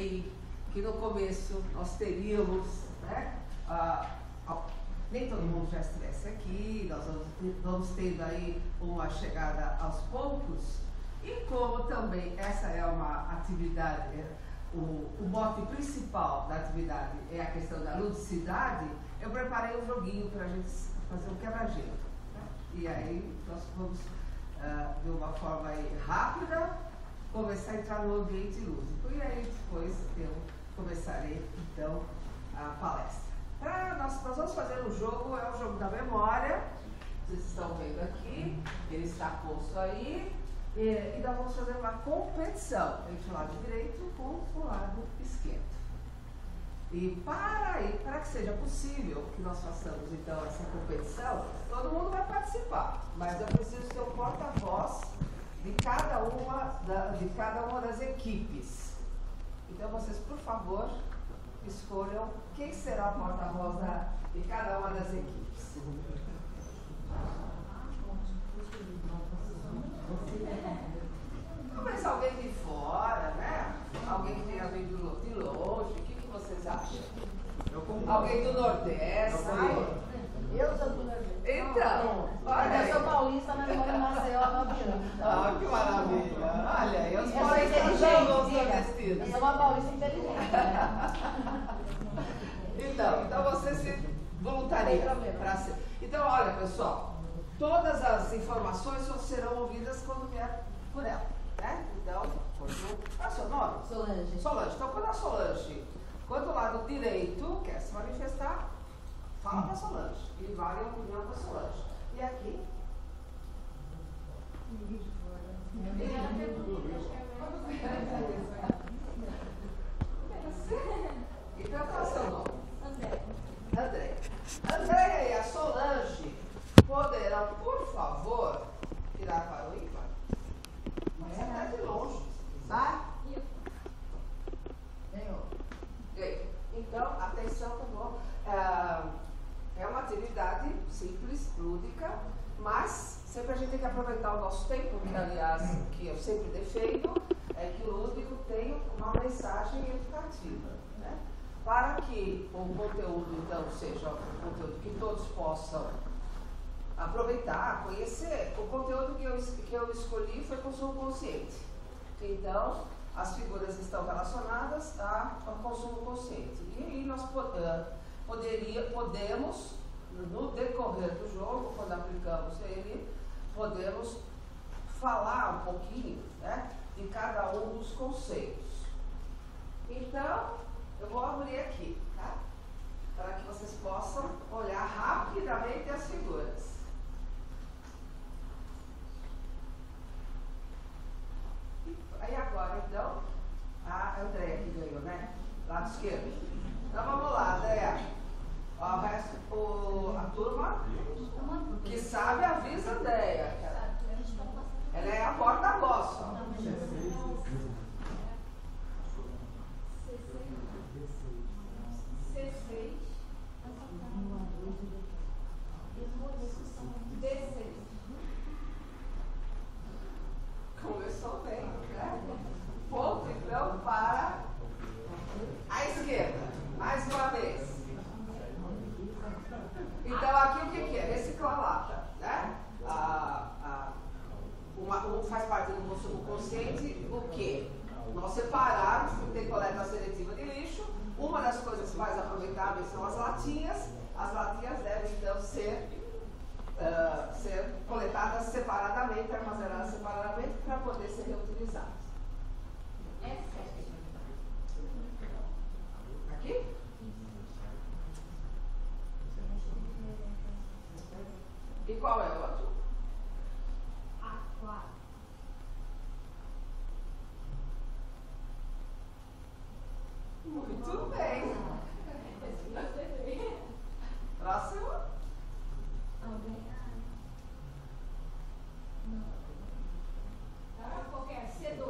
imaginei que no começo nós teríamos, né, nem todo mundo já estivesse aqui, nós vamos tendo aí uma chegada aos poucos, e como também essa é uma atividade, o mote principal da atividade é a questão da ludicidade, eu preparei um joguinho para a gente fazer um quebra-gelo. Né? E aí nós vamos, de uma forma aí rápida, começar a entrar no ambiente lúdico. E aí depois eu começarei então a palestra. Nós vamos fazer um jogo, é o jogo da memória, vocês estão vendo aqui, ele está posto aí, e nós vamos fazer uma competição entre o lado direito com o lado esquerdo. E para que seja possível que nós façamos então essa competição, todo mundo vai participar, mas eu preciso ter um porta-voz de cada uma das equipes. Então vocês, por favor, escolham quem será o porta-voz de cada uma das equipes. Talvez alguém de fora, né? Alguém que tenha vindo de longe. O que vocês acham? Alguém do Nordeste? Eu sou do Nordeste. Então, olha, eu sou paulista, mas moro em Maceió há 9 anos. Ah, que maravilha! Olha aí, os paulistas são os nordestinos. Eu sou uma paulista inteligente. Então você se voluntaria para ser. Então, olha, pessoal, todas as informações só serão ouvidas quando vier por ela, né? Então, qual é o seu nome? Solange. Solange. Então, quando a Solange, quando o lado direito quer se manifestar, fala para a Solange. E vale a opinião da Solange. E aqui? Então, qual é o seu nome? André. André e a Solange poderão, por favor, tirar para o ímpar? Mas até de longe, tá? Ganhou. Então, atenção, tá bom? É uma atividade simples, lúdica, mas sempre a gente tem que aproveitar o nosso tempo, que aliás, que eu sempre defendo, é que o lúdico tem uma mensagem educativa, né? Para que o conteúdo, então, seja um conteúdo que todos possam aproveitar, conhecer, o conteúdo que eu escolhi foi consumo consciente. Então, as figuras estão relacionadas ao consumo consciente. E aí nós podemos, no decorrer do jogo, quando aplicamos ele, podemos falar um pouquinho, né, de cada um dos conceitos. Então, eu vou abrir aqui, tá? Para que vocês possam olhar rapidamente as figuras. Aí agora, então, a Andréia que ganhou, né? Lado esquerdo. Então vamos lá, Andréia. O resto, a turma que sabe avisa a Andréia. Ela é a porta-voz. Começou bem, né? Ponto, então, para a esquerda. Mais uma vez. Então, aqui o que é? Reciclar lata, né? Faz parte do consumo consciente o quê? Nós separarmos, tem coleta seletiva de lixo. Uma das coisas mais aproveitáveis são as latinhas. As latinhas devem, então, ser coletadas separadamente, armazenadas separadamente, para poder ser reutilizadas. Aqui? E qual é o outro? Aquário. Muito bem. Próximo. Qualquer C2.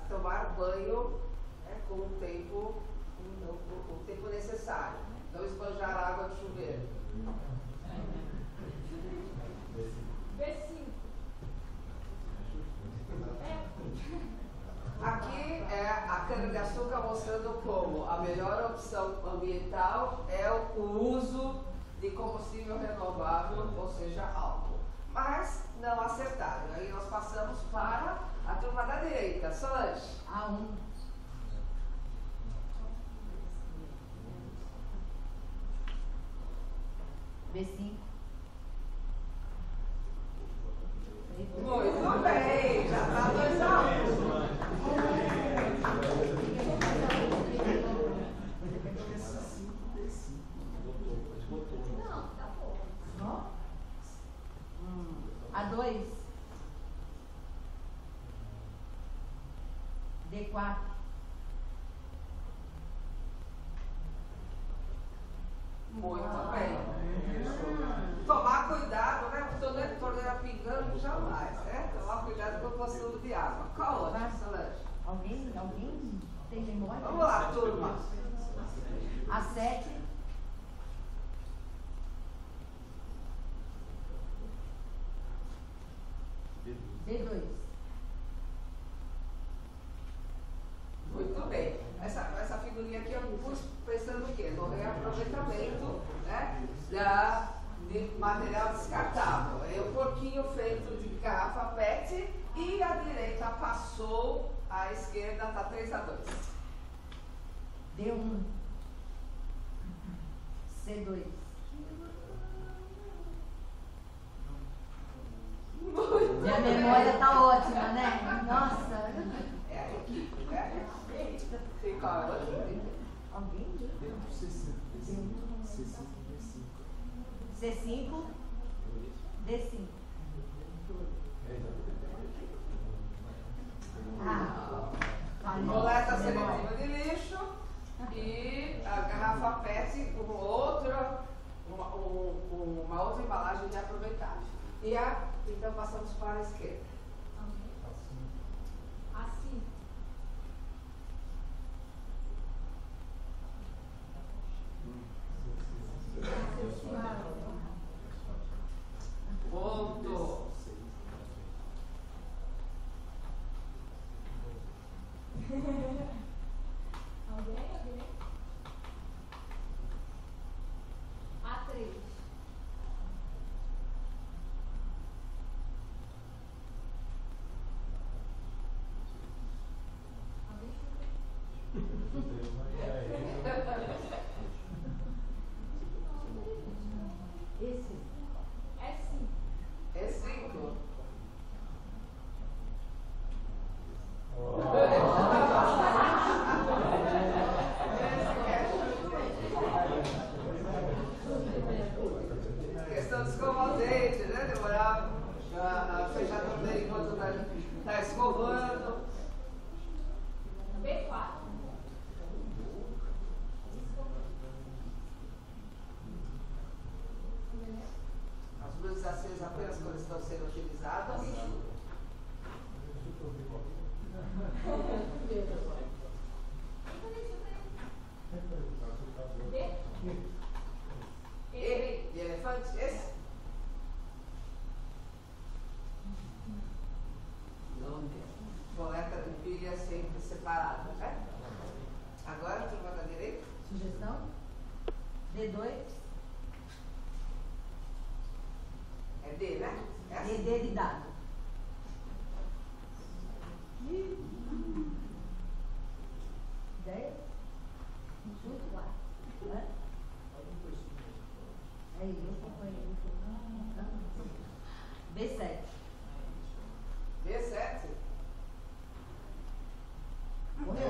Tomar banho, né, com o tempo necessário. Não esbanjar água de chuveiro. B5. a melhor opção ambiental é o uso de combustível renovável, ou seja, álcool. Mas não acertaram. Aí nós passamos para a turma da direita. Solange. A1. B5. Muito bem, já está 2-1. Não, tá bom. A2. D4. Muito bem. Tomar cuidado, né? Torneira pingando jamais, né? Tomar cuidado com o consumo de água. Qual outra, Solange? Alguém tem memória? Vamos lá, turma. A7. D2. Muito bem. Essa figurinha aqui eu pus pensando o quê? No reaproveitamento, né? De material descartável. É o porquinho feito de garrafa PET e a direita passou, a esquerda está 3-2. D1. C2. Minha memória tá ótima, né? Nossa. É a equipe, né? Tem qual é a outra? Alguém? C5. D5. Coleta seletiva de lixo e a garrafa PET com uma outra embalagem de aproveitável. Então passamos para a esquerda. Assim. Ponto. Alguém? A3. Esse. É 5. É 5. Questão de escovar o dente, né? Demorar a fechar a torneira enquanto está escovando. B4. As luzes acesas apenas quando estão sendo utilizadas. E de elefante, esse? Coleta de pilha sempre separada, né? Agora, turma da direita. Sugestão? D2. É D, né? É assim. D de dado. Ideia? Muito lá. Aí, eu acompanhei. B7. B7. Muito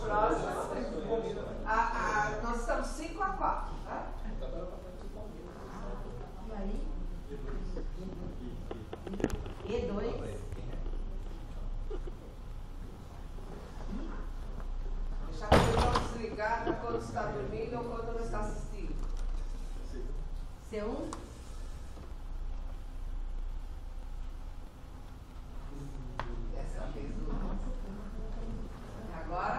próximo. Nós estamos 5-4, tá? E aí? E2. Deixar a televisão desligada quando está dormindo ou quando não está assistindo. C1. Essa fez o... Agora?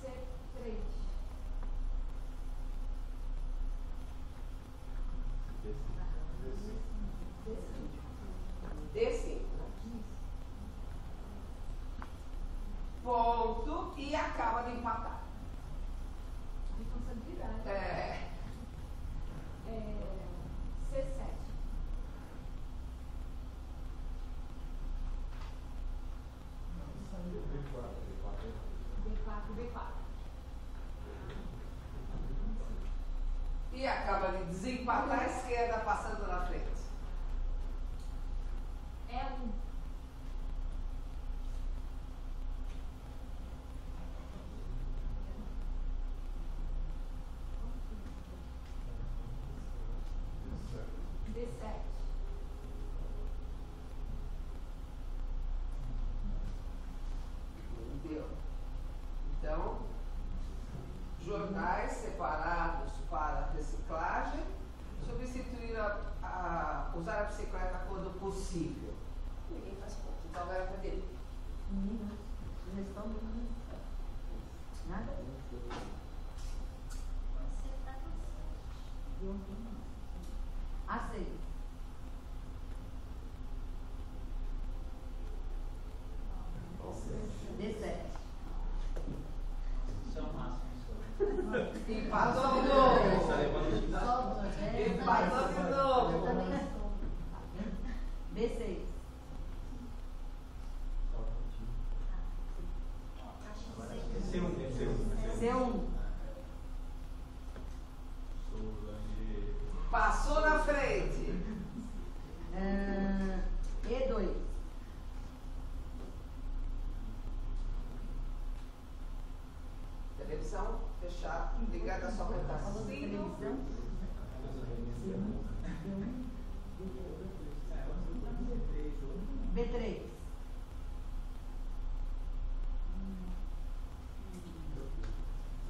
C3. e acaba de empatar. Responsabilidade. C7. B4. E acaba de desempatar a esquerda passando na frente. E1. D7. Deu. Então, jornais separados para reciclagem, substituir usar a bicicleta quando possível. Ninguém faz ponto, então agora vai dele. Meninas, vocês estão dormindo. Nada? A6. D7. São máximos. Empatou de novo. Só dois, né? Empatou de Eu novo. também estou. B6. C1. Passou na frente. E2. Televisão fechada, ligada só para Falou de pedacinho. televisão? B3.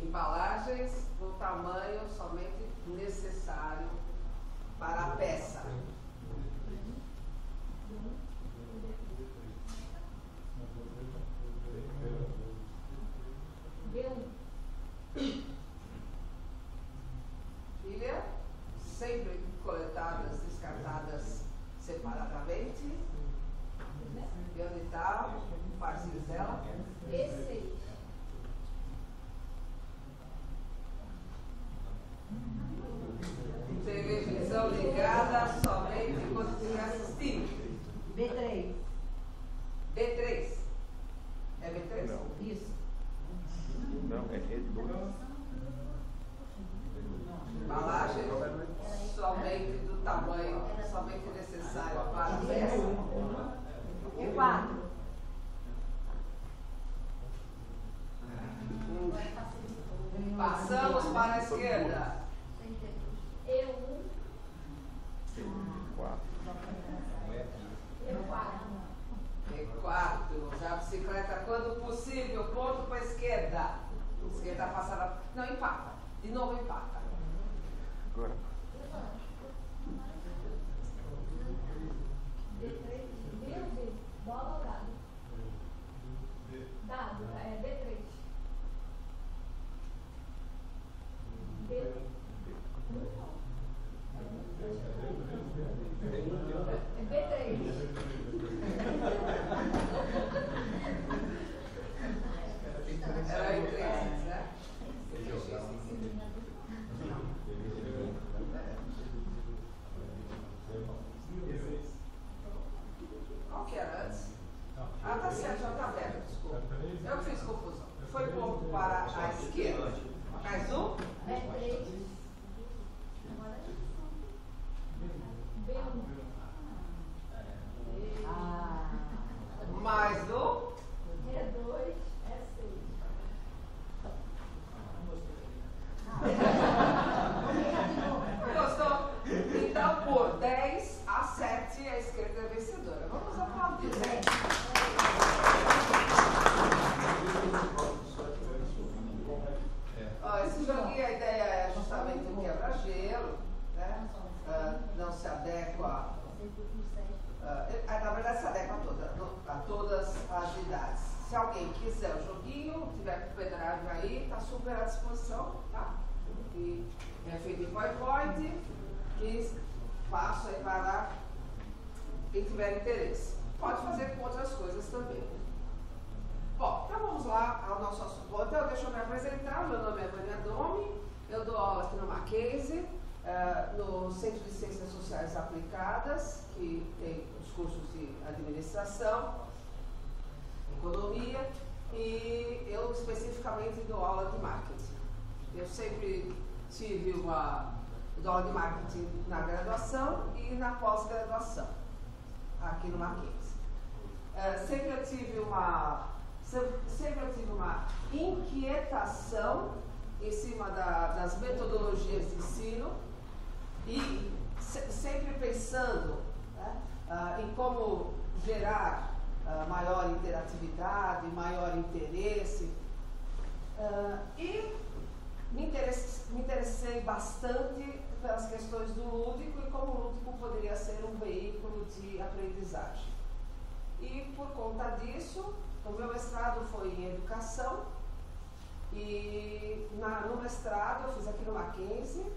Embalagens no tamanho somente necessário para a peça. B1. Filha, sempre coletadas, descartadas separadamente. E onde está o parceiro dela? E6. Televisão ligada somente quando estiver assistindo. B3. B3. É B3? Isso. Não, é E2. Embalagem somente do tamanho, somente necessário para a peça. E4. Passamos para a esquerda. E1. 4. E4. Usar a bicicleta quando possível. Ponto para a esquerda. Esquerda passada. Não, empata. De novo empata. Agora. D3. B ou D? Bola ou dado? Dado. B3. B. É B3. Era em 3, né? Qual que era antes? Ah, tá certo, já tá aberto, desculpa. Eu que fiz confusão. Foi ponto para a esquerda. Mais um? B3. B1. Mais um? E2. E6. Gostou? Então, por 10 a 7, a esquerda é vencedora. Vamos aplaudir, né? Ó, esse joguinho, a ideia é justamente o quebra-gelo, né? Não se adequa. Na verdade, se adequa a todas as idades. Se alguém quiser o joguinho, tiver com o pendrive aí, está super à disposição, tá? E é feito em PowerPoint, e passo aí para quem tiver interesse. Pode fazer com outras coisas também. Bom, então vamos lá ao nosso assunto. que tem os cursos de administração, economia, e eu especificamente dou aula de marketing. Eu sempre dou aula de marketing na graduação e na pós-graduação, aqui no Mackenzie. Sempre eu tive uma inquietação em cima das metodologias de ensino e sempre pensando, né, em como gerar maior interatividade, maior interesse. E me interessei bastante pelas questões do lúdico e como o lúdico poderia ser um veículo de aprendizagem. E por conta disso, o meu mestrado foi em educação e no mestrado eu fiz aqui no Mackenzie.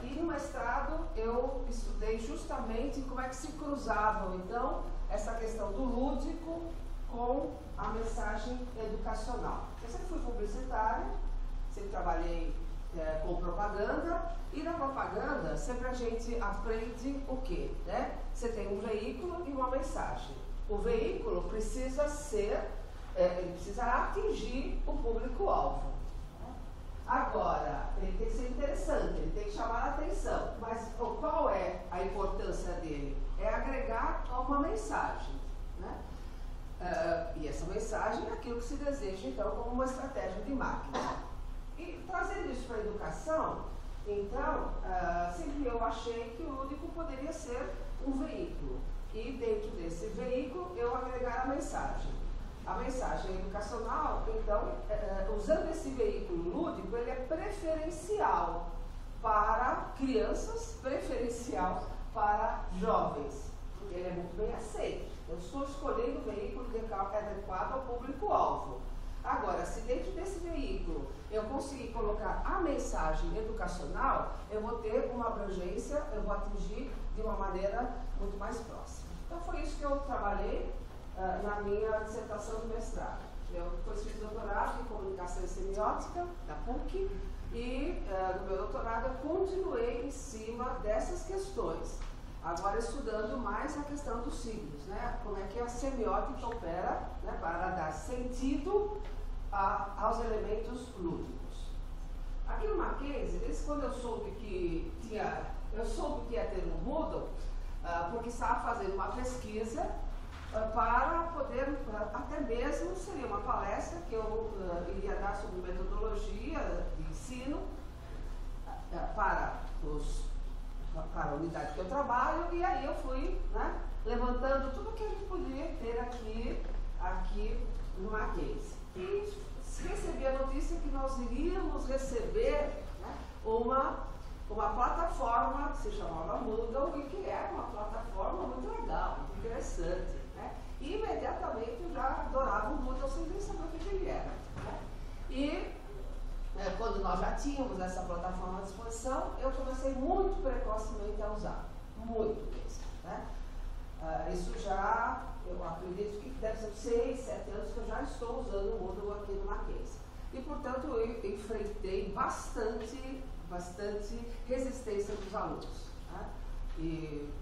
E no mestrado eu estudei justamente como é que se cruzavam, então, essa questão do lúdico com a mensagem educacional. Eu sempre fui publicitária, sempre trabalhei com propaganda, e na propaganda sempre a gente aprende o quê? Né? Você tem um veículo e uma mensagem. O veículo precisa ele precisa atingir o público-alvo. Agora, ele tem que ser interessante, ele tem que chamar a atenção. Mas qual é a importância dele? É agregar uma mensagem. Né? E essa mensagem é aquilo que se deseja, então, como uma estratégia de marketing. E trazendo isso para a educação, então, sempre eu achei que o lúdico poderia ser um veículo. E dentro desse veículo, eu agregar a mensagem. A mensagem educacional, então, usando esse veículo lúdico, ele é preferencial para crianças, preferencial para jovens. Ele é muito bem aceito. Eu estou escolhendo o veículo adequado ao público-alvo. Agora, se dentro desse veículo eu conseguir colocar a mensagem educacional, eu vou ter uma abrangência, eu vou atingir de uma maneira muito mais próxima. Então, foi isso que eu trabalhei na minha dissertação de mestrado. Eu depois fiz doutorado em comunicação e semiótica, da PUC, e no meu doutorado eu continuei em cima dessas questões, agora estudando mais a questão dos signos, né? Como é que a semiótica opera, né, para dar sentido aos elementos lúdicos. Aqui no Mackenzie, desde quando eu soube que ia ter um Moodle, porque estava fazendo uma pesquisa para poder, até mesmo seria uma palestra que eu iria dar sobre metodologia de ensino para a unidade que eu trabalho, e aí eu fui, né, levantando tudo que a gente podia ter aqui no Mackenzie. E recebi a notícia que nós iríamos receber, né, uma plataforma que se chamava Moodle e que era uma plataforma muito legal, muito interessante. E imediatamente eu já adorava o Moodle sem nem saber o que ele era. Né? E quando nós já tínhamos essa plataforma à disposição, eu comecei muito precocemente a usar. Muito mesmo. Né? Isso já, eu acredito que deve ser 6, 7 anos que eu já estou usando o Moodle aqui no Mackenzie. E, portanto, eu enfrentei bastante resistência dos alunos. Né? E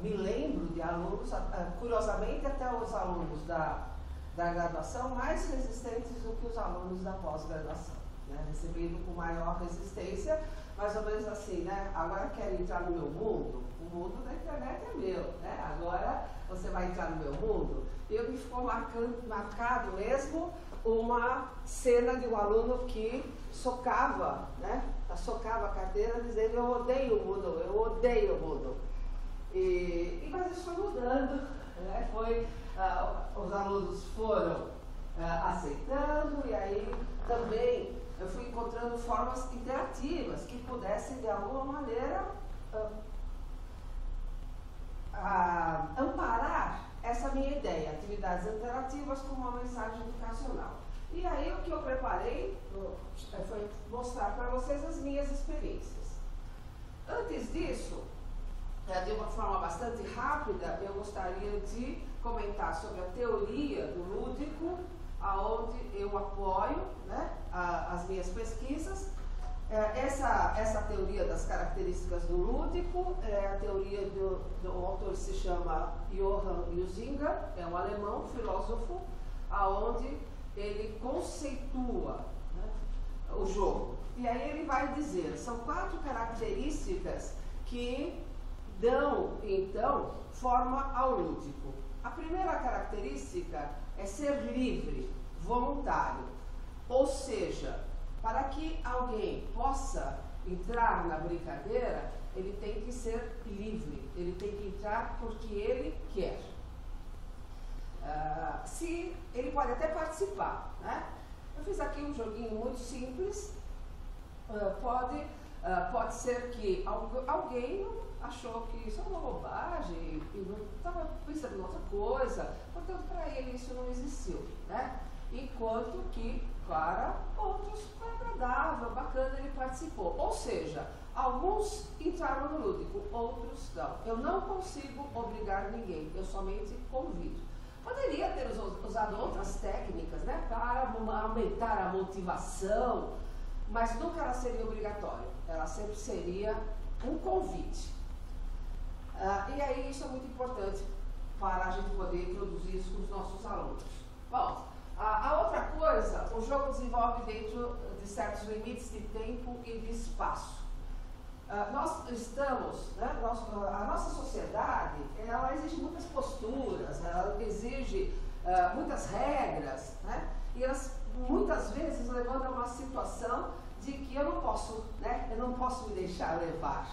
me lembro de alunos, curiosamente até os alunos da graduação, mais resistentes do que os alunos da pós-graduação, né? Recebendo com maior resistência, mais ou menos assim, né? Agora quer entrar no meu mundo? O mundo da internet é meu, né? Agora você vai entrar no meu mundo? E me ficou marcado mesmo uma cena de um aluno que socava, né? Socava a cadeira dizendo: eu odeio o Moodle, eu odeio o Moodle. Mas isso foi mudando, né? Os alunos foram aceitando, e aí também eu fui encontrando formas interativas que pudessem de alguma maneira amparar essa minha ideia, atividades interativas com uma mensagem educacional. E aí o que eu preparei foi mostrar para vocês as minhas experiências. Antes disso, de uma forma bastante rápida, eu gostaria de comentar sobre a teoria do lúdico, aonde eu apoio, né, as minhas pesquisas, Essa teoria das características do lúdico é a teoria do autor que se chama Johann Huizinga, é um alemão, filósofo, aonde ele conceitua, né, o jogo. E aí ele vai dizer, são 4 características que dão, então, forma ao lúdico. A primeira característica é ser livre, voluntário, ou seja, para que alguém possa entrar na brincadeira, ele tem que ser livre, ele tem que entrar porque ele quer. Se ele pode até participar, né? Eu fiz aqui um joguinho muito simples. Pode ser que alguém achou que isso é uma bobagem e não estava pensando em outra coisa, portanto para ele isso não existiu, né? Enquanto que para outros foi agradável, bacana, ele participou. Ou seja, alguns entraram no lúdico, outros não. Eu não consigo obrigar ninguém, eu somente convido. Poderia ter usado outras técnicas, né, para aumentar a motivação, mas nunca ela seria obrigatória, ela sempre seria um convite. E aí isso é muito importante para a gente poder introduzir isso com os nossos alunos. Bom, a outra coisa, o jogo desenvolve dentro de certos limites de tempo e de espaço. Nós estamos, né, a nossa sociedade, ela exige muitas posturas, ela exige muitas regras, né, e elas muitas vezes levando a uma situação de que eu não posso me deixar levar.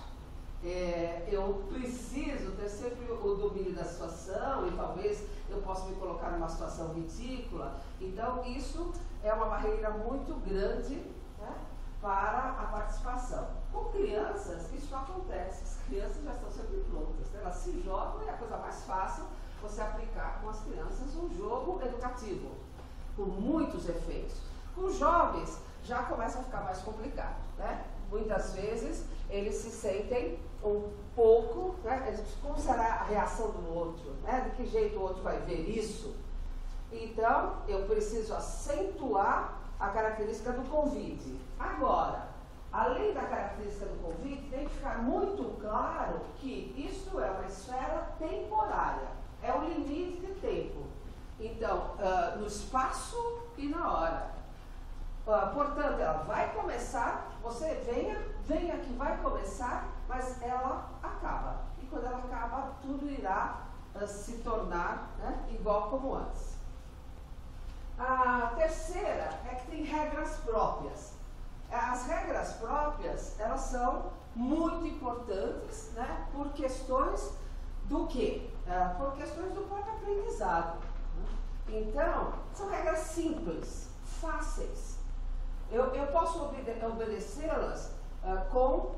Eu preciso ter sempre o domínio da situação e talvez eu possa me colocar numa situação ridícula. Então isso é uma barreira muito grande, né, para a participação. Com crianças isso acontece, as crianças já estão sempre prontas, né? Elas se jogam e é a coisa mais fácil você aplicar com as crianças um jogo educativo, com muitos efeitos. Com jovens já começa a ficar mais complicado, né? Muitas vezes eles se sentem um pouco, né? Como será a reação do outro, né? De que jeito o outro vai ver isso? Então, eu preciso acentuar a característica do convite. Agora, além da característica do convite, tem que ficar muito claro que isso é uma esfera temporária, é o limite de tempo. Então, no espaço e na hora. Portanto, ela vai começar, você venha que vai começar, mas ela acaba. E quando ela acaba, tudo irá se tornar, né, igual como antes. A terceira é que tem regras próprias. As regras próprias, elas são muito importantes, né, por questões do quê? Por questões do próprio aprendizado. Então, são regras simples, fáceis. Eu posso obedecê-las com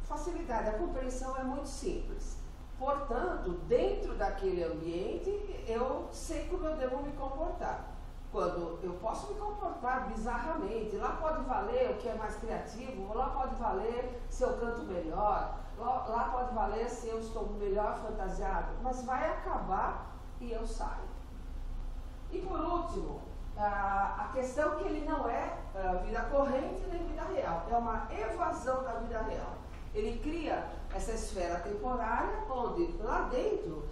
facilidade, a compreensão é muito simples. Portanto, dentro daquele ambiente, eu sei como eu devo me comportar. Quando eu posso me comportar bizarramente, lá pode valer o que é mais criativo, lá pode valer se eu canto melhor, lá pode valer se eu estou melhor fantasiado, mas vai acabar e eu saio. E por último, a questão que ele não é vida corrente nem vida real, é uma evasão da vida real. Ele cria essa esfera temporária onde lá dentro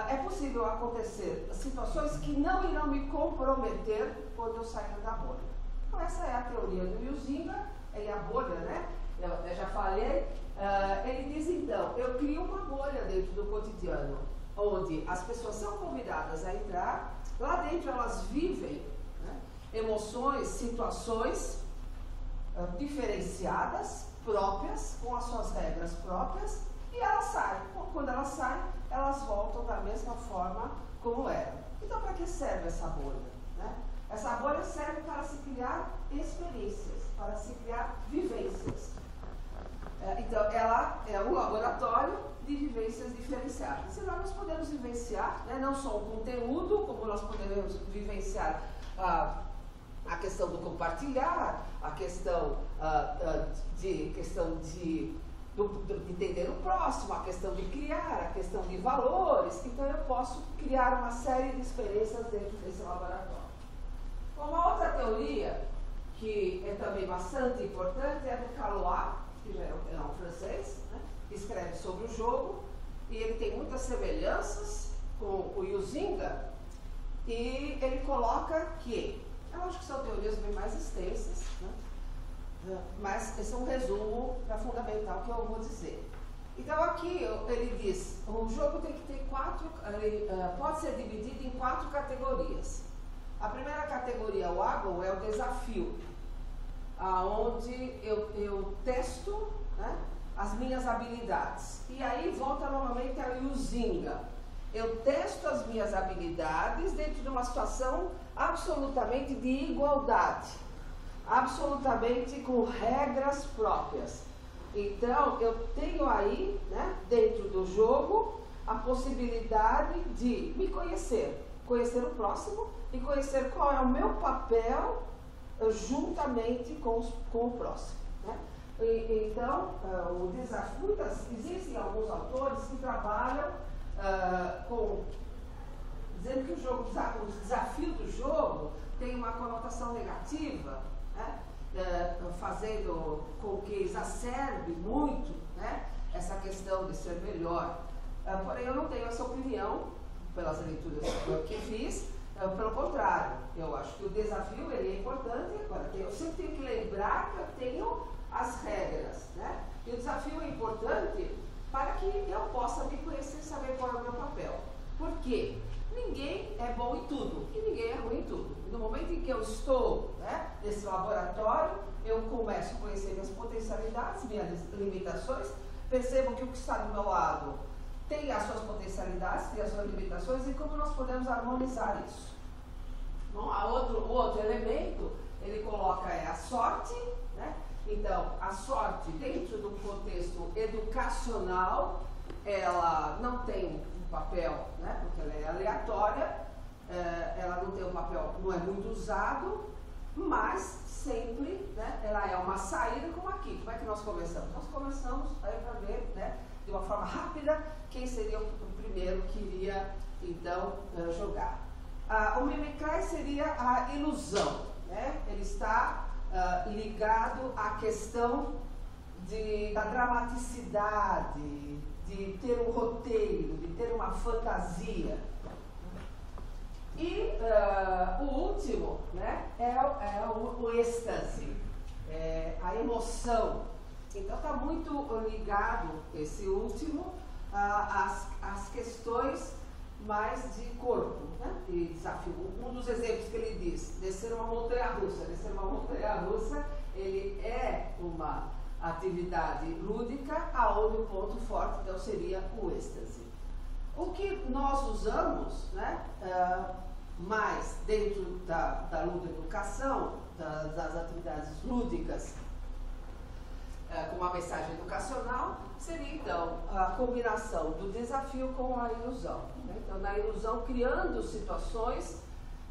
é possível acontecer situações que não irão me comprometer quando eu sair da bolha. Então essa é a teoria do Huizinga, e a bolha, né? Eu já falei. Ele diz então, eu crio uma bolha dentro do cotidiano, onde as pessoas são convidadas a entrar, lá dentro elas vivem, né, emoções, situações diferenciadas, próprias, com as suas regras próprias, e elas saem. Quando elas saem, elas voltam da mesma forma como eram. Então, para que serve essa bolha, né? Essa bolha serve para se criar experiências, para se criar vivências. Então, ela é um laboratório de vivências diferenciadas. E lá nós podemos vivenciar, né, não só o conteúdo, como nós podemos vivenciar a questão do compartilhar, a questão de entender o próximo, a questão de criar, a questão de valores. Então eu posso criar uma série de experiências dentro desse laboratório. Uma outra teoria que é também bastante importante, é do Calois, que já é um francês, né, que escreve sobre o jogo, e ele tem muitas semelhanças com o Huizinga, e ele coloca que, eu acho que são teorias bem mais extensas, né, mas esse é um resumo fundamental que eu vou dizer. Então aqui ele diz, o jogo tem que ter pode ser dividido em 4 categorias. A primeira categoria, o Agon, é o desafio, onde eu testo, né, as minhas habilidades. E aí volta novamente a Huizinga. Eu testo as minhas habilidades dentro de uma situação absolutamente de igualdade, absolutamente com regras próprias. Então, eu tenho aí, né, dentro do jogo, a possibilidade de me conhecer o próximo e conhecer qual é o meu papel juntamente com o próximo, né? Então, o desafio, existem alguns autores que trabalham dizendo que o desafio do jogo tem uma conotação negativa, né? Fazendo com que exacerbe muito, né, essa questão de ser melhor. Porém, eu não tenho essa opinião, pelas leituras que fiz. Pelo contrário, eu acho que o desafio ele é importante. Agora, eu sempre tenho que lembrar que eu tenho as regras, né? E o desafio é importante para que eu possa me conhecer e saber qual é o meu papel. Por quê? Ninguém é bom em tudo e ninguém é ruim em tudo. No momento em que eu estou, né, nesse laboratório, eu começo a conhecer minhas potencialidades, minhas limitações, percebo que o que está do meu lado tem as suas potencialidades, tem as suas limitações, e como nós podemos harmonizar isso. Bom, o outro elemento, ele coloca a sorte, né? Então, a sorte dentro do contexto educacional, ela não tem papel, né, porque ela é aleatória, ela não tem um papel, não é muito usado, mas sempre, né, ela é uma saída, como aqui. Como é que nós começamos? Nós começamos aí para ver, né, de uma forma rápida quem seria o primeiro que iria então jogar. O Mimicry seria a ilusão, né? Ele está ligado à questão da dramaticidade, de ter um roteiro, de ter uma fantasia. E o último, né, é o êxtase, a emoção. Então está muito ligado, esse último, às questões mais de corpo, né, e desafio. Um dos exemplos que ele diz, descer uma montanha-russa. Descer uma montanha-russa, ele é uma atividade lúdica, aonde o ponto forte então seria o êxtase. O que nós usamos, né, mais dentro da ludo-educação, das atividades lúdicas, com uma mensagem educacional, seria então a combinação do desafio com a ilusão, né? Então, na ilusão, criando situações,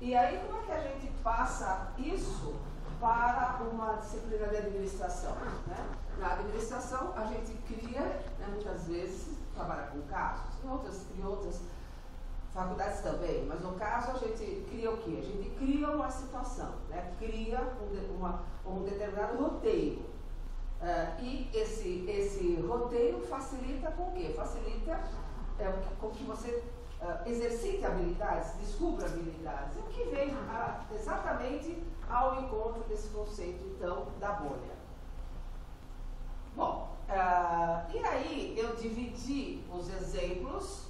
e aí como é que a gente passa isso para uma disciplina de administração, né? Na administração, a gente cria, né, muitas vezes, trabalha com casos, em outras faculdades também, mas no caso a gente cria o quê? A gente cria uma situação, né? Cria um determinado roteiro. E esse roteiro facilita com o quê? Facilita com que você exercite habilidades, descubra habilidades, o que vem exatamente ao encontro desse conceito, então, da bolha. Bom, e aí eu dividi os exemplos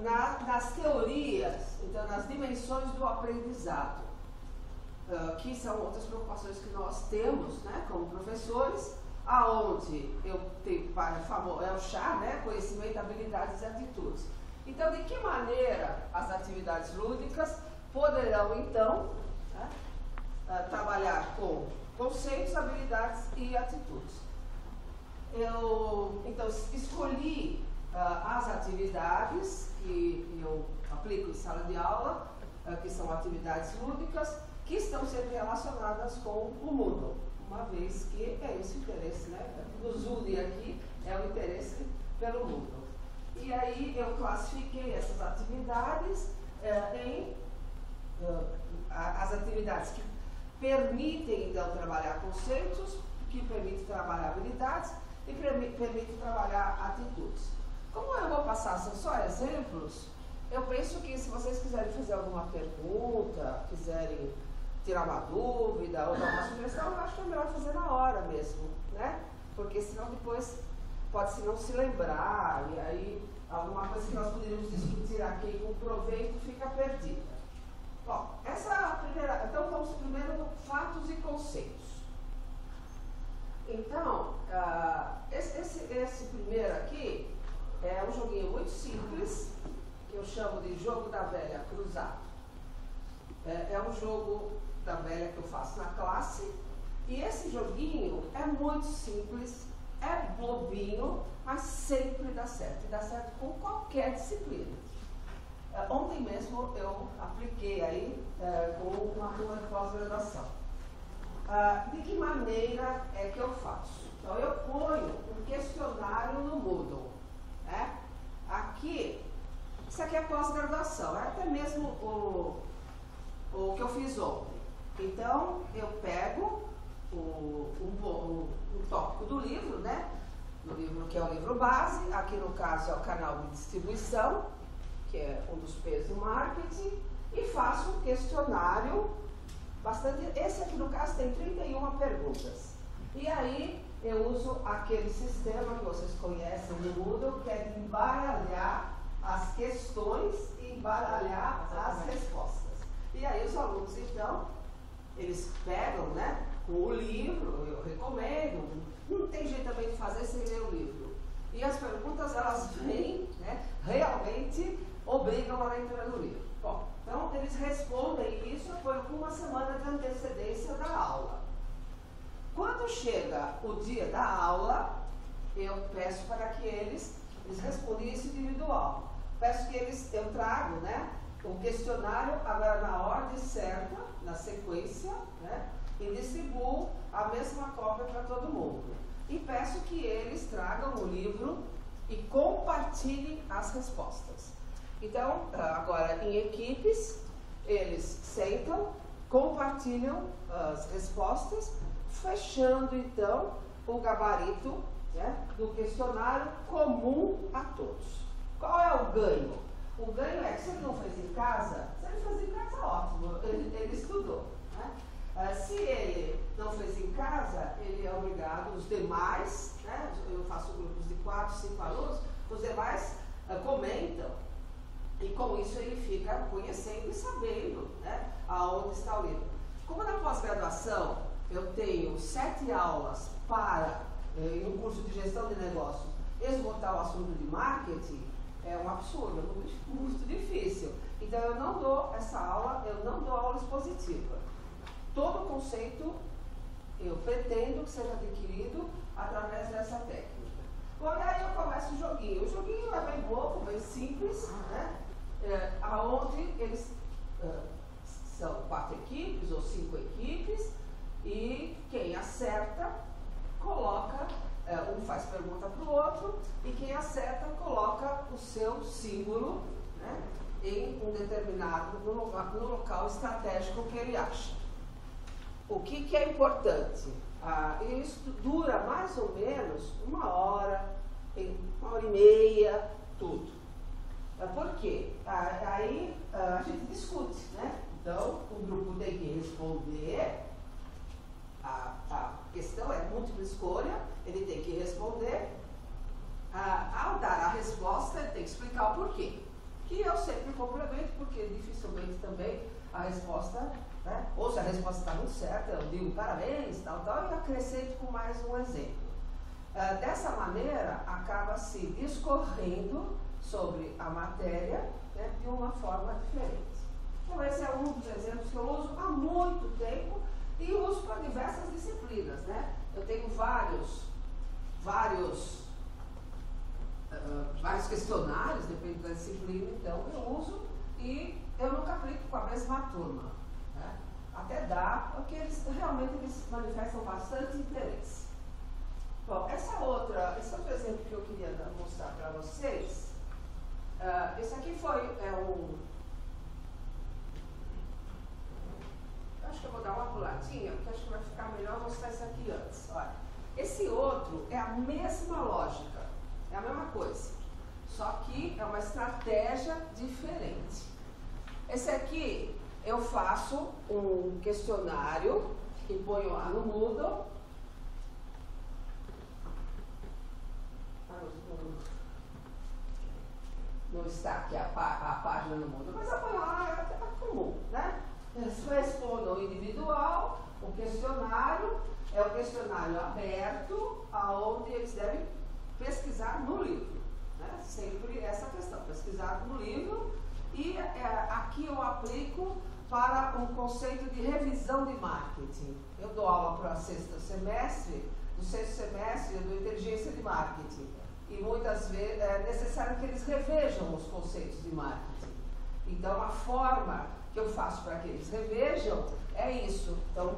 nas teorias, então, nas dimensões do aprendizado, que são outras preocupações que nós temos, né, como professores, aonde eu tenho é o chá, né, conhecimento, habilidades e atitudes. Então, de que maneira as atividades lúdicas poderão, então, né, trabalhar com conceitos, habilidades e atitudes? Eu, então, escolhi as atividades que eu aplico em sala de aula, que são atividades lúdicas, que estão sempre relacionadas com o mundo, uma vez que é esse o interesse, né? O que nos une aqui é o interesse pelo mundo. E aí eu classifiquei essas atividades em as atividades que permitem, então, trabalhar conceitos, que permitem trabalhar habilidades e permitem trabalhar atitudes. Como eu vou passar, são só exemplos, eu penso que se vocês quiserem fazer alguma pergunta, quiserem tirar uma dúvida ou dar uma sugestão, eu acho que é melhor fazer na hora mesmo, né? Porque senão depois pode-se não se lembrar, e aí alguma coisa que nós poderíamos discutir aqui com proveito fica perdida. Bom, essa é a primeira, então vamos primeiro fatos e conceitos. Então, esse primeiro aqui é um joguinho muito simples, que eu chamo de jogo da velha cruzado. É um jogo da velha que eu faço na classe, e esse joguinho é muito simples, é bobinho, mas sempre dá certo, e dá certo com qualquer disciplina. Ontem mesmo eu apliquei aí com uma turma de pós-graduação. De que maneira é que eu faço? Então eu ponho um questionário no Moodle, né? Aqui, isso aqui é pós-graduação, é até mesmo o que eu fiz ontem. Então eu pego um tópico do livro, né? Do livro que é o livro base, aqui no caso é o canal de distribuição, que é um dos P's do marketing, e faço um questionário bastante. Esse aqui no caso tem 31 perguntas. E aí eu uso aquele sistema que vocês conhecem no Moodle, que é de embaralhar as questões e embaralhar as respostas. E aí os alunos, então, eles pegam, né, com o livro, eu recomendo, não tem jeito também de fazer sem ler o livro. E as perguntas, elas vêm, né, realmente obrigam a leitura do livro. Bom, então eles respondem isso com uma semana de antecedência da aula. Quando chega o dia da aula, eu peço para que eles respondam isso individual. Peço que eu trago, né, o questionário agora na ordem certa, na sequência, né, e distribuo a mesma cópia para todo mundo. E peço que eles tragam o livro e compartilhem as respostas. Então, agora em equipes, eles sentam, compartilham as respostas, fechando então o gabarito, né, do questionário comum a todos. Qual é o ganho? O ganho é que se ele não fez em casa, se ele fez em casa, ótimo, ele estudou, né? Se ele não fez em casa, ele é obrigado, os demais, né, eu faço grupos de 4, 5 alunos, os demais comentam, e com isso ele fica conhecendo e sabendo, né, aonde está o livro. Como na pós-graduação eu tenho 7 aulas para, no curso de gestão de negócios, esgotar o assunto de marketing, é um absurdo, é muito difícil. Então eu não dou essa aula, eu não dou aula expositiva. Todo o conceito eu pretendo que seja adquirido através dessa técnica. Bom, e aí eu começo o joguinho. O joguinho é bem bobo, bem simples, né? Onde eles são 4 equipes ou 5 equipes, e quem acerta coloca, um faz pergunta para o outro, e quem acerta coloca o seu símbolo, né, em um determinado, no local estratégico que ele acha. O que é importante? Isso dura mais ou menos 1 hora, 1 hora e meia, tudo. Por quê? Aí a gente discute, né? Então, o grupo tem que responder, a questão é múltipla escolha, ele tem que responder. Ao dar a resposta, ele tem que explicar o porquê. Que eu sempre complemento, porque dificilmente também a resposta, né? Ou se a resposta está muito certa, eu digo parabéns, tal, e acrescento com mais um exemplo. Dessa maneira, acaba se discorrendo sobre a matéria, né, de uma forma diferente. Então, esse é um dos exemplos que eu uso há muito tempo e uso para diversas disciplinas, né? Eu tenho vários questionários, depende da disciplina, então eu uso, e eu nunca aplico com a mesma turma, né? Até dá, porque eles manifestam bastante interesse. Bom, esse outro exemplo que eu queria mostrar para vocês, esse aqui acho que eu vou dar uma puladinha. pastinha, porque acho que vai ficar melhor mostrar isso aqui antes. Olha, esse outro é a mesma lógica, é a mesma coisa, só que é uma estratégia diferente. Esse aqui eu faço um questionário e ponho lá no Moodle. Não está aqui a página no Moodle, mas eu ponho lá, é comum, né? Eles respondam individual, o questionário é o questionário aberto, aonde eles devem pesquisar no livro, né? Sempre essa questão, pesquisar no livro. E aqui eu aplico para um conceito de revisão de marketing. Eu dou aula para o sexto semestre, do sexto semestre do inteligência de marketing. E muitas vezes é necessário que eles revejam os conceitos de marketing. Então, a forma que eu faço para que eles revejam é isso. Então,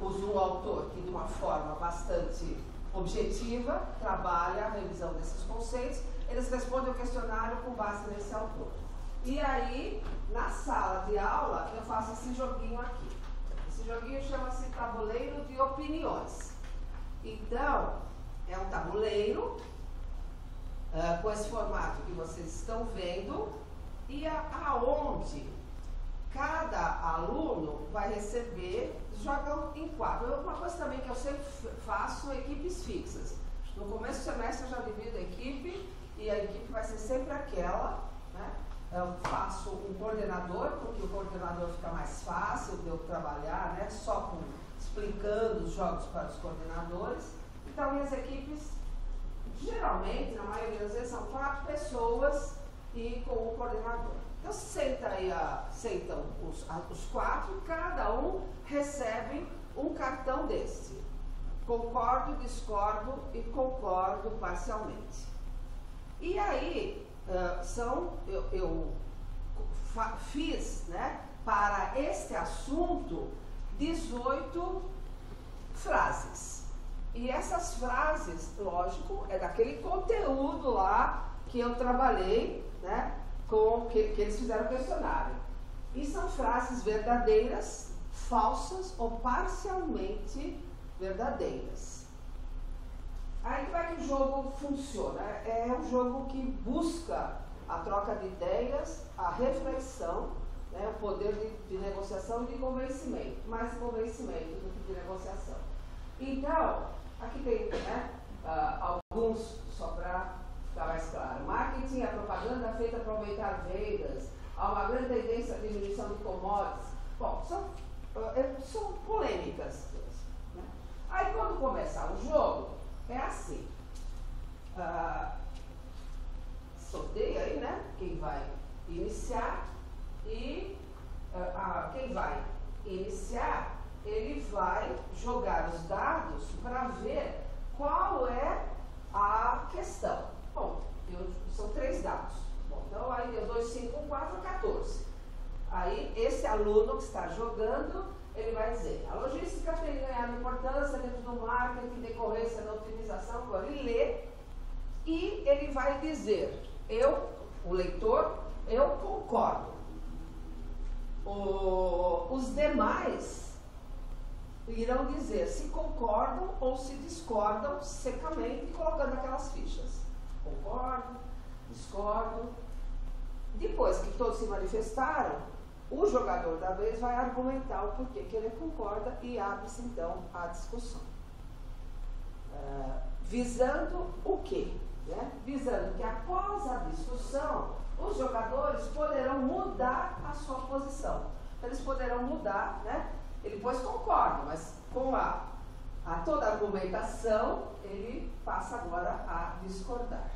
uso um autor que, de uma forma bastante objetiva, trabalha a revisão desses conceitos. Eles respondem o questionário com base nesse autor. E aí, na sala de aula, eu faço esse joguinho aqui. Esse joguinho chama-se tabuleiro de opiniões. Então, é um tabuleiro com esse formato que vocês estão vendo e aonde cada aluno vai receber, jogam em quadro. Uma coisa também que eu sempre faço, equipes fixas. No começo do semestre eu já divido a equipe e a equipe vai ser sempre aquela, né? Eu faço um coordenador, porque o coordenador fica mais fácil de eu trabalhar, né? Só explicando os jogos para os coordenadores. Então, minhas equipes, geralmente, na maioria das vezes, são 4 pessoas e com um coordenador. Então, sentam os 4, cada um recebe um cartão desse. Concordo, discordo e concordo parcialmente. E aí, eu fiz, né, para este assunto 18 frases. E essas frases, lógico, é daquele conteúdo lá que eu trabalhei, né, que eles fizeram o questionário. E são frases verdadeiras, falsas ou parcialmente verdadeiras. Aí como é que o jogo funciona? É um jogo que busca a troca de ideias, a reflexão, né, o poder de negociação e de convencimento. Mais convencimento do que de negociação. Então, aqui tem, né, alguns, só para ficar mais claro. Marketing é a propaganda feita para aumentar vendas. Há uma grande tendência à diminuição de commodities. Bom, são polêmicas. Né? Aí, quando começar o jogo, é assim. Sorteio aí, né? Quem vai iniciar. E quem vai iniciar, ele vai jogar os dados para ver qual é a questão. Bom, são 3 dados. Bom, então aí deu 2, 5, 4, 14. Aí esse aluno que está jogando, ele vai dizer: a logística tem ganhado importância dentro do marketing em decorrência da otimização. Agora ele lê e ele vai dizer: o leitor, eu concordo. Os demais irão dizer se concordam ou se discordam secamente, colocando aquelas fichas. Concordo, discordo. Depois que todos se manifestaram, o jogador da vez vai argumentar o porquê que ele concorda e abre-se então a discussão. Visando o quê? Né? Visando que após a discussão, os jogadores poderão mudar a sua posição. Eles poderão mudar, né? Ele depois concorda, mas com toda a argumentação, ele passa agora a discordar.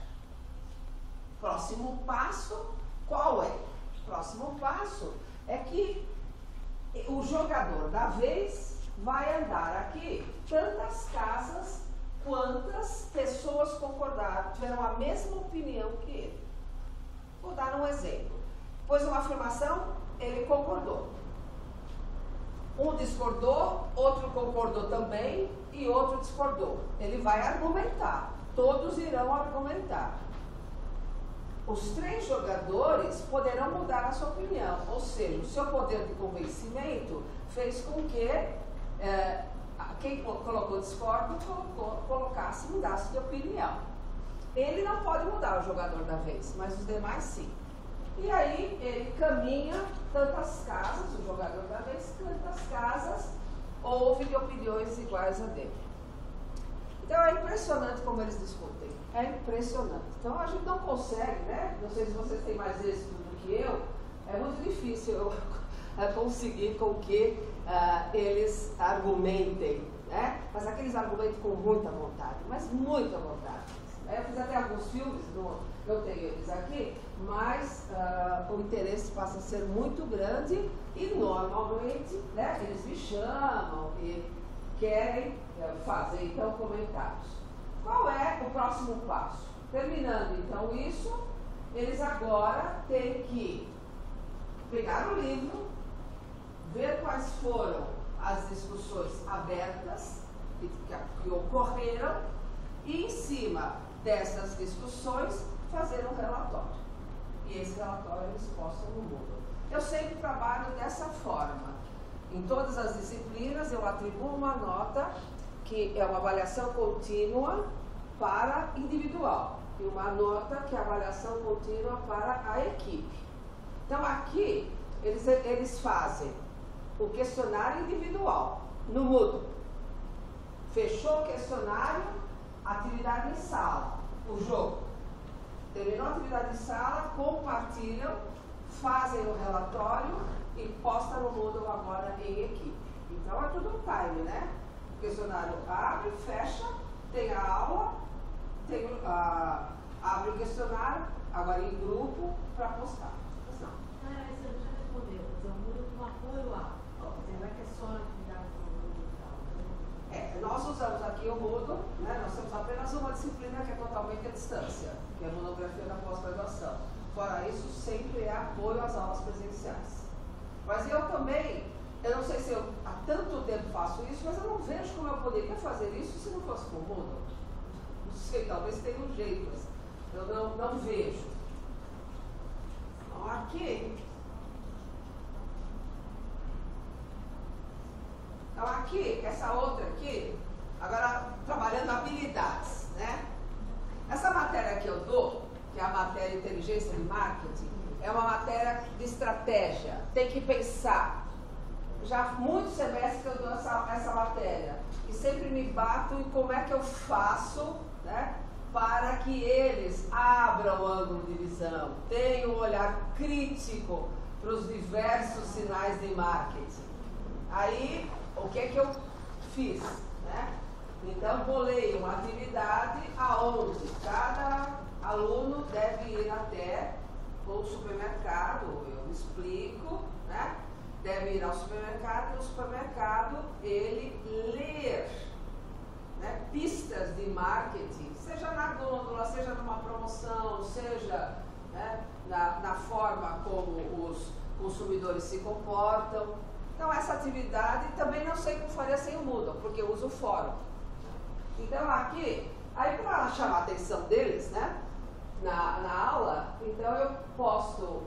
Próximo passo, qual é? Próximo passo é que o jogador da vez vai andar aqui tantas casas quantas pessoas concordaram, tiveram a mesma opinião que ele. Vou dar um exemplo. Pôs uma afirmação, ele concordou. Um discordou, outro concordou também e outro discordou. Ele vai argumentar. Todos irão argumentar. os 3 jogadores poderão mudar a sua opinião. Ou seja, o seu poder de convencimento fez com que quem colocou discórdia mudasse de opinião. Ele não pode mudar o jogador da vez, mas os demais sim. E aí ele caminha tantas casas, o jogador da vez, tantas casas, ouve de opiniões iguais a dele. Então é impressionante como eles discutem. É impressionante. Então a gente não consegue, né? Não sei se vocês têm mais êxito do que eu, é muito difícil eu conseguir com que eles argumentem, né? Mas aqueles argumentos com muita vontade, mas muita vontade. Eu fiz até alguns filmes, eu tenho eles aqui, mas o interesse passa a ser muito grande e normalmente, né, eles me chamam e querem fazer então comentários. Qual é o próximo passo? Terminando então isso, eles agora têm que pegar o livro, ver quais foram as discussões abertas que ocorreram e em cima dessas discussões fazer um relatório. E esse relatório eles postam no Moodle. Eu sempre trabalho dessa forma. Em todas as disciplinas eu atribuo uma nota que é uma avaliação contínua para individual e uma nota que é avaliação contínua para a equipe. Então aqui eles fazem o questionário individual no Moodle. Fechou o questionário, atividade em sala, o jogo. Terminou a atividade em sala, compartilham, fazem o relatório e postam no Moodle agora em equipe. Então é tudo um time, né? O questionário abre, fecha, tem a aula, abre o questionário, agora em grupo, para postar. Você já respondeu, mas o Moodle com apoio a. Não é que é só a atividade do Moodle e tal. Nós usamos aqui o Moodle, né? Nós temos apenas uma disciplina que é totalmente à distância, que é a monografia da pós-graduação. Fora isso, sempre é apoio às aulas presenciais. Mas eu também, eu não sei se eu há tanto tempo faço isso, mas eu não vejo como eu poderia fazer isso se não fosse com o Moodle. Não sei, talvez tenha um jeito, mas eu não vejo. Então, aqui, essa outra aqui, agora trabalhando habilidades, né? Essa matéria que eu dou, que é a matéria Inteligência de Marketing, é uma matéria de estratégia, tem que pensar. Já há muitos semestres que eu dou essa matéria e sempre me bato em como é que eu faço, né, para que eles abram o ângulo de visão, tenham um olhar crítico para os diversos sinais de marketing. Aí, o que é que eu fiz, né? Então, bolei uma atividade aonde cada aluno deve ir até o supermercado, eu explico, né? Deve ir ao supermercado e no supermercado ele ler, né, pistas de marketing, seja na gôndola, seja numa promoção, seja, né, na forma como os consumidores se comportam. Então essa atividade também não sei como faria sem o Moodle, porque eu uso o fórum. Então aqui, aí para chamar a atenção deles, né, na aula, então eu posto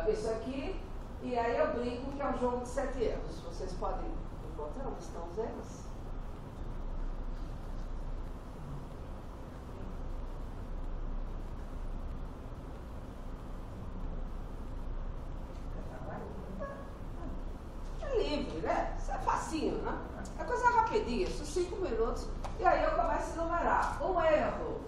isso aqui e aí eu brinco que é um jogo de 7 erros. Vocês podem encontrar onde estão os erros? É livre, né? Isso é facinho, né? É coisa rapidinha, isso 5 minutos. E aí eu começo a numerar. Um erro